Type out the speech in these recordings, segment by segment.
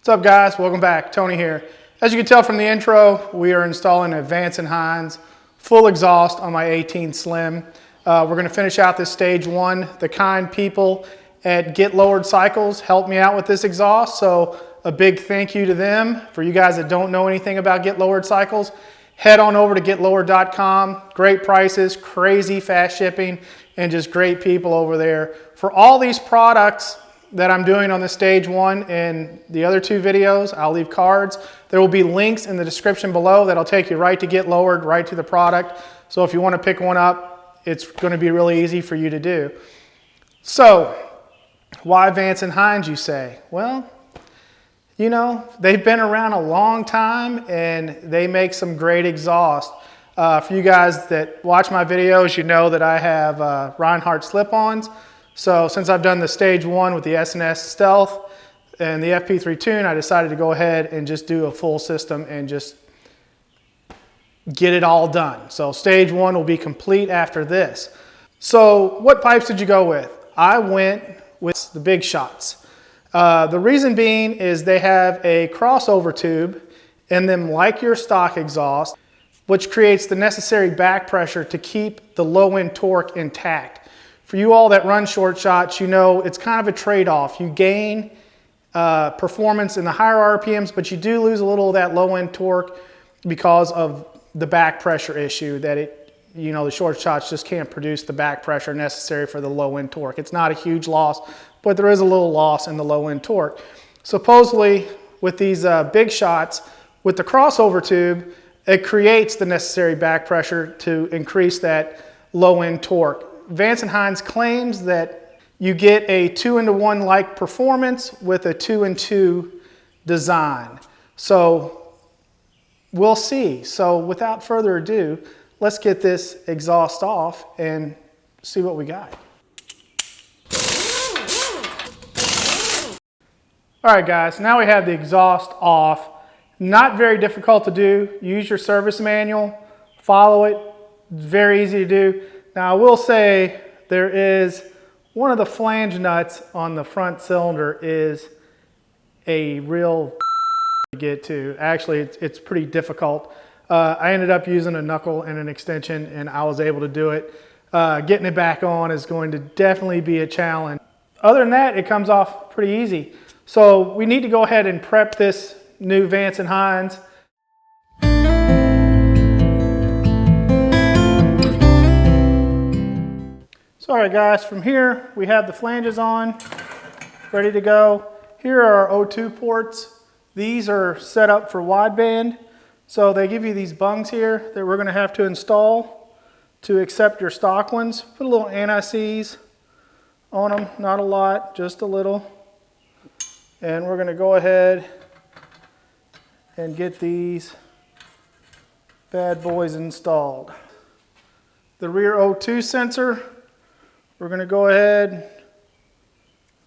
What's up guys, welcome back, Tony here. As you can tell from the intro, we are installing a Vance and Hines full exhaust on my 18 Slim. We're going to finish out this stage one. The kind people at Get Lowered Cycles helped me out with this exhaust, so a big thank you to them. For you guys that don't know anything about Get Lowered Cycles, head on over to getlowered.com. Great prices, crazy fast shipping, and just great people over there. For all these products that I'm doing on the stage one and the other two videos, I'll leave cards. There will be links in the description below that'll take you right to Get Lowered, right to the product. So if you want to pick one up, it's going to be really easy for you to do. So, why Vance and Hines, you say? Well, you know, they've been around a long time and they make some great exhaust. For you guys that watch my videos, you know that I have Reinhardt slip-ons. So since I've done the stage one with the S&S Stealth and the FP3 tune, I decided to go ahead and just do a full system and just get it all done. So stage one will be complete after this. So what pipes did you go with? I went with the BigShots. The reason being is they have a crossover tube in them like your stock exhaust, which creates the necessary back pressure to keep the low end torque intact. For you all that run short shots, you know it's kind of a trade-off. You gain performance in the higher RPMs, but you do lose a little of that low end torque because of the back pressure issue that the short shots just can't produce the back pressure necessary for the low end torque. It's not a huge loss, but there is a little loss in the low end torque. Supposedly with these BigShots, with the crossover tube, it creates the necessary back pressure to increase that low end torque. Vance and Hines claims that you get a 2-in-1 like performance with a 2-in-2 design. So we'll see. So without further ado, let's get this exhaust off and see what we got. All right guys, now we have the exhaust off. Not very difficult to do. Use your service manual, follow it. It's very easy to do. Now I will say there is one of the flange nuts on the front cylinder is a real to get to. Actually, it's pretty difficult. I ended up using a knuckle and an extension and I was able to do it. Getting it back on is going to definitely be a challenge. Other than that, it comes off pretty easy. So we need to go ahead and prep this new Vance and Hines. So all right guys, from here we have the flanges on, ready to go. Here are our O2 ports. These are set up for wideband. So they give you these bungs here that we're going to have to install to accept your stock ones. Put a little anti-seize on them, not a lot, just a little. And we're going to go ahead and get these bad boys installed. The rear O2 sensor, we're going to go ahead,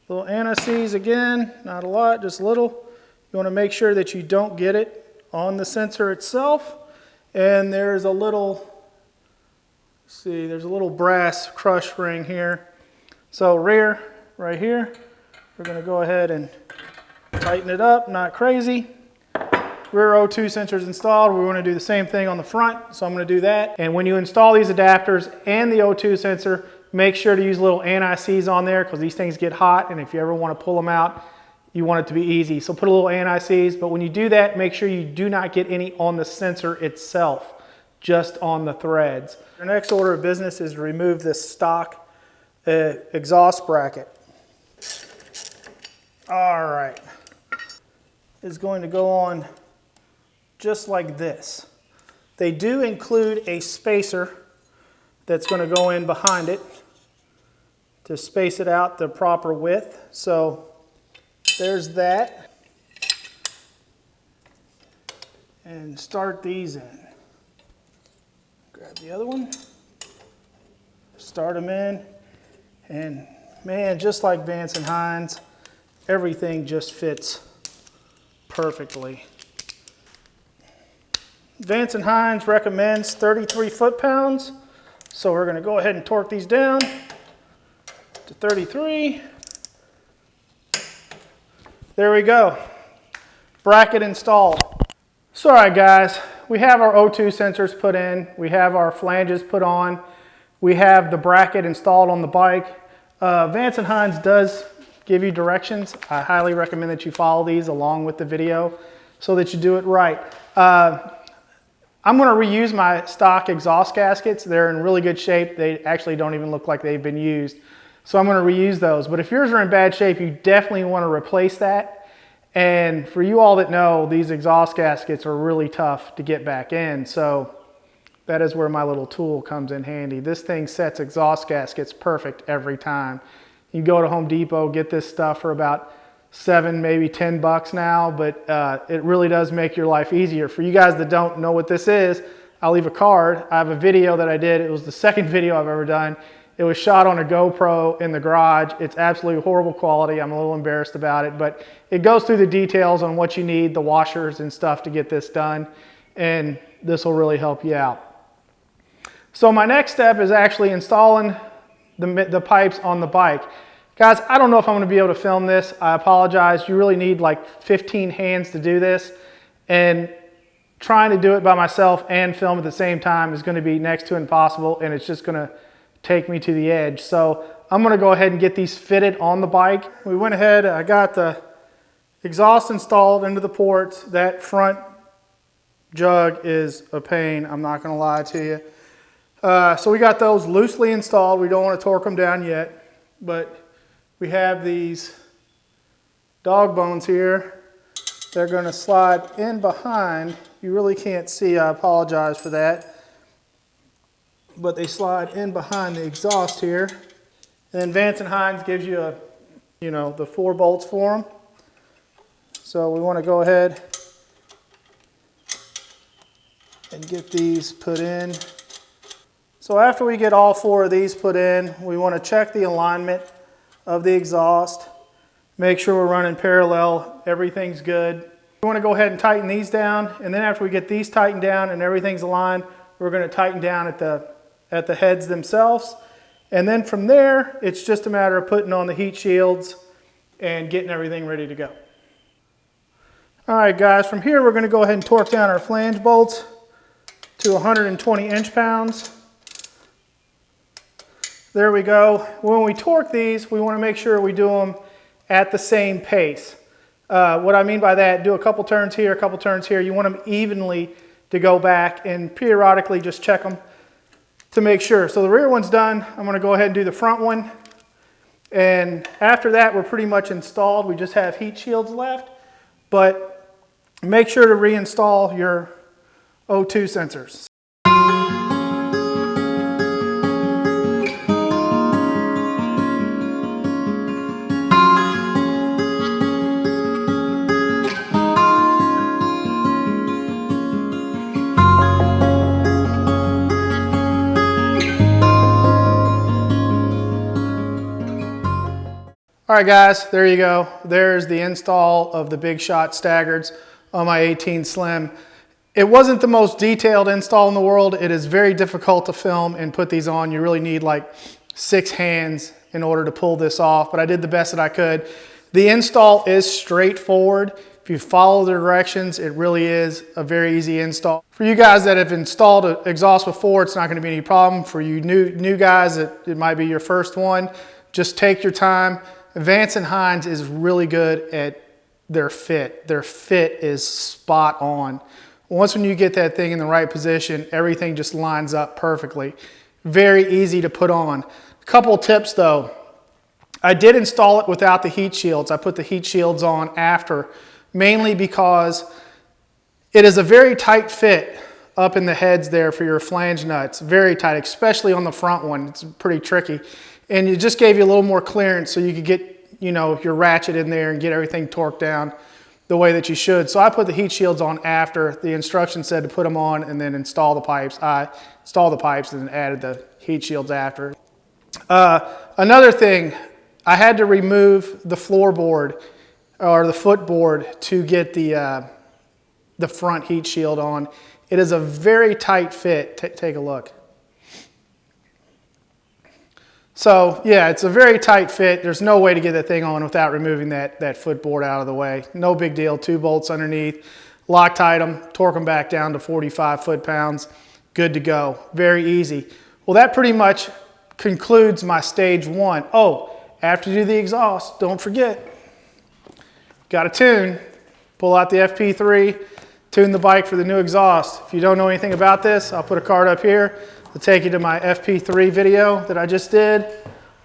little anti-seize again, not a lot, just a little. You want to make sure that you don't get it on the sensor itself. And there's a little, there's a little brass crush ring here. So rear, right here, we're going to go ahead and tighten it up, not crazy. Rear O2 sensors installed. We want to do the same thing on the front, so I'm going to do that. And when you install these adapters and the O2 sensor, make sure to use a little anti-seize on there because these things get hot, and if you ever want to pull them out, you want it to be easy. So put a little anti-seize, but when you do that, make sure you do not get any on the sensor itself, just on the threads. Our next order of business is to remove this stock exhaust bracket. All right. It's going to go on just like this. They do include a spacer that's going to go in behind it to space it out the proper width. So there's that. And start these in. Grab the other one. Start them in. And man, just like Vance and Hines, everything just fits perfectly. Vance and Hines recommends 33 foot-pounds. So we're going to go ahead and torque these down to 33. There we go. bracket installed. So all right guys, we have our O2 sensors put in, we have our flanges put on, we have the bracket installed on the bike. Vance and Hines does give you directions. I highly recommend that you follow these along with the video so that you do it right. I'm going to reuse my stock exhaust gaskets. They're in really good shape. They actually don't even look like they've been used. So I'm going to reuse those. But if yours are in bad shape, you definitely want to replace that. And for you all that know, these exhaust gaskets are really tough to get back in. So that is where my little tool comes in handy. This thing sets exhaust gaskets perfect every time. You can go to Home Depot, get this stuff for about $7, maybe $10 now, but it really does make your life easier. For you guys that don't know what this is, I'll leave a card. I have a video that I did. It was the second video I've ever done. It was shot on a GoPro in the garage. It's absolutely horrible quality. I'm a little embarrassed about it, but it goes through the details on what you need, the washers and stuff to get this done, and this will really help you out. So my next step is actually installing the pipes on the bike. Guys, I don't know if I'm going to be able to film this. I apologize. You really need like 15 hands to do this, and trying to do it by myself and film at the same time is going to be next to impossible, and it's just going to take me to the edge. So I'm going to go ahead and get these fitted on the bike. We went ahead, I got the exhaust installed into the ports. That front jug is a pain, I'm not going to lie to you. So we got those loosely installed. We don't want to torque them down yet, but we have these dog bones here. They're going to slide in behind. You really can't see, I apologize for that. But they slide in behind the exhaust here. And then Vance and Hines gives you the 4 bolts for them. So we want to go ahead and get these put in. So after we get all 4 of these put in, we want to check the alignment of the exhaust, make sure we're running parallel, everything's good. We want to go ahead and tighten these down, and then after we get these tightened down and everything's aligned, we're going to tighten down at the heads themselves. And then from there, it's just a matter of putting on the heat shields and getting everything ready to go. All right guys, from here we're going to go ahead and torque down our flange bolts to 120 inch-pounds. There we go. When we torque these, we want to make sure we do them at the same pace. What I mean by that, do a couple turns here, a couple turns here. You want them evenly to go back, and periodically just check them to make sure. So the rear one's done. I'm going to go ahead and do the front one. And after that, we're pretty much installed. We just have heat shields left. But make sure to reinstall your O2 sensors. All right guys, there you go. There's the install of the BigShot staggereds on my 18 Slim. It wasn't the most detailed install in the world. It is very difficult to film and put these on. You really need like 6 hands in order to pull this off, but I did the best that I could. The install is straightforward. If you follow the directions, it really is a very easy install. For you guys that have installed an exhaust before, it's not going to be any problem. For you new guys, it might be your first one. Just take your time. Vance and Hines is really good at their fit. Their fit is spot on. Once when you get that thing in the right position, everything just lines up perfectly. Very easy to put on. A couple of tips though. I did install it without the heat shields. I put the heat shields on after, mainly because it is a very tight fit up in the heads there for your flange nuts. Very tight, especially on the front one. It's pretty tricky. And it just gave you a little more clearance so you could get, your ratchet in there and get everything torqued down the way that you should. So I put the heat shields on after. The instructions said to put them on and then install the pipes. I installed the pipes and then added the heat shields after. Another thing, I had to remove the floorboard or the footboard to get the front heat shield on. It is a very tight fit. Take a look. So yeah, it's a very tight fit. There's no way to get that thing on without removing that footboard out of the way. No big deal, 2 bolts underneath, Loctite them, torque them back down to 45 foot-pounds, good to go, very easy. Well, that pretty much concludes my stage 1. Oh, after you do the exhaust, don't forget, got to tune, pull out the FP3, tune the bike for the new exhaust. If you don't know anything about this, I'll put a card up here. I'll take you to my FP3 video that I just did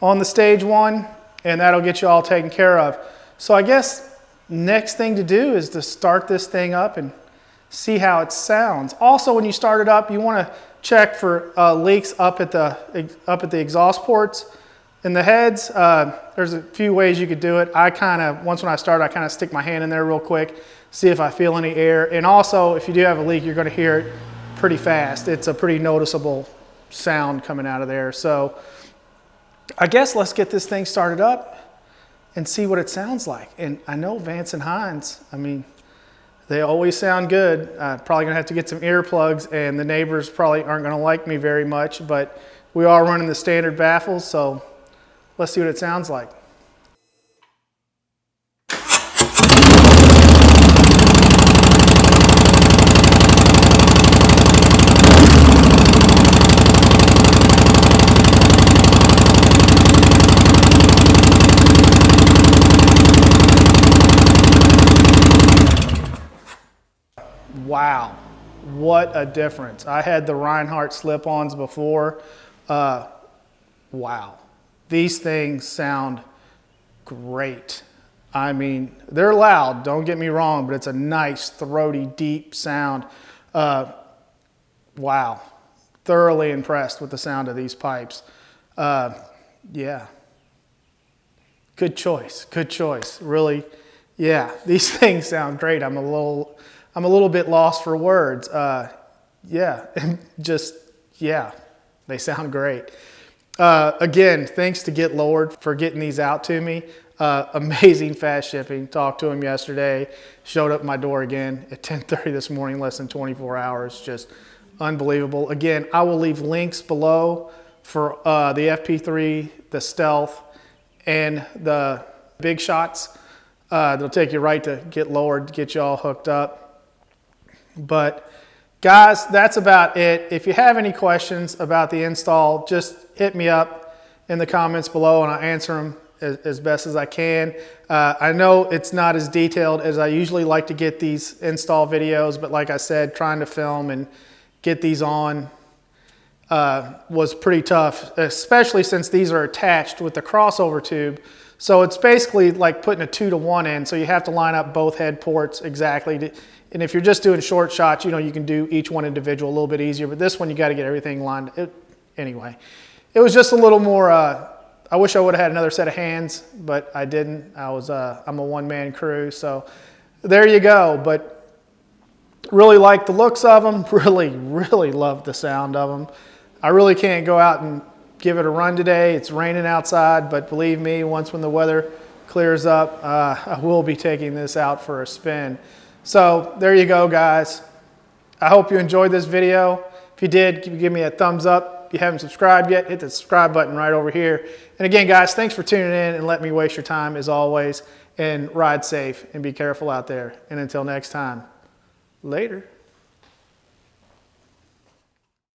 on the stage 1, and that'll get you all taken care of. So I guess next thing to do is to start this thing up and see how it sounds. Also, when you start it up, you want to check for leaks up at the exhaust ports and the heads. There's a few ways you could do it. Once when I start, I kind of stick my hand in there real quick, see if I feel any air. And also, if you do have a leak, you're going to hear it pretty fast. It's a pretty noticeable sound coming out of there. So I guess let's get this thing started up and see what it sounds like. And I know Vance and Hines, I mean, they always sound good. Probably gonna have to get some earplugs, and the neighbors probably aren't gonna like me very much, but we are running the standard baffles, so let's see what it sounds like. Wow, what a difference. I had the Reinhardt slip-ons before. Wow, these things sound great. I mean, they're loud, don't get me wrong, but it's a nice, throaty, deep sound. Wow, thoroughly impressed with the sound of these pipes. Yeah, good choice, really. Yeah, these things sound great. I'm a little bit lost for words. Yeah, yeah, they sound great. Again, thanks to Get Lowered for getting these out to me. Amazing fast shipping. Talked to him yesterday. Showed up at my door again at 10:30 this morning, less than 24 hours. Just unbelievable. Again, I will leave links below for the FP3, the Stealth, and the BigShots. They'll take you right to Get Lowered, get you all hooked up. But guys, that's about it. If you have any questions about the install, just hit me up in the comments below and I'll answer them as best as I can. I know it's not as detailed as I usually like to get these install videos, but like I said, trying to film and get these on was pretty tough, especially since these are attached with the crossover tube. So it's basically like putting a 2-to-1 in, so you have to line up both head ports exactly. And if you're just doing short shots, you know, you can do each one individual a little bit easier, but this one you got to get everything lined. Anyway, it was just a little more, I wish I would have had another set of hands, but I didn't. I'm a one-man crew, so there you go. But really like the looks of them, really love the sound of them. I really can't go out and give it a run today. It's raining outside, but believe me, when the weather clears up, I will be taking this out for a spin. So there you go, guys. I hope you enjoyed this video. If you did, give me a thumbs up. If you haven't subscribed yet, hit the subscribe button right over here. And again, guys, thanks for tuning in and letting me waste your time as always. And ride safe and be careful out there. And until next time, later.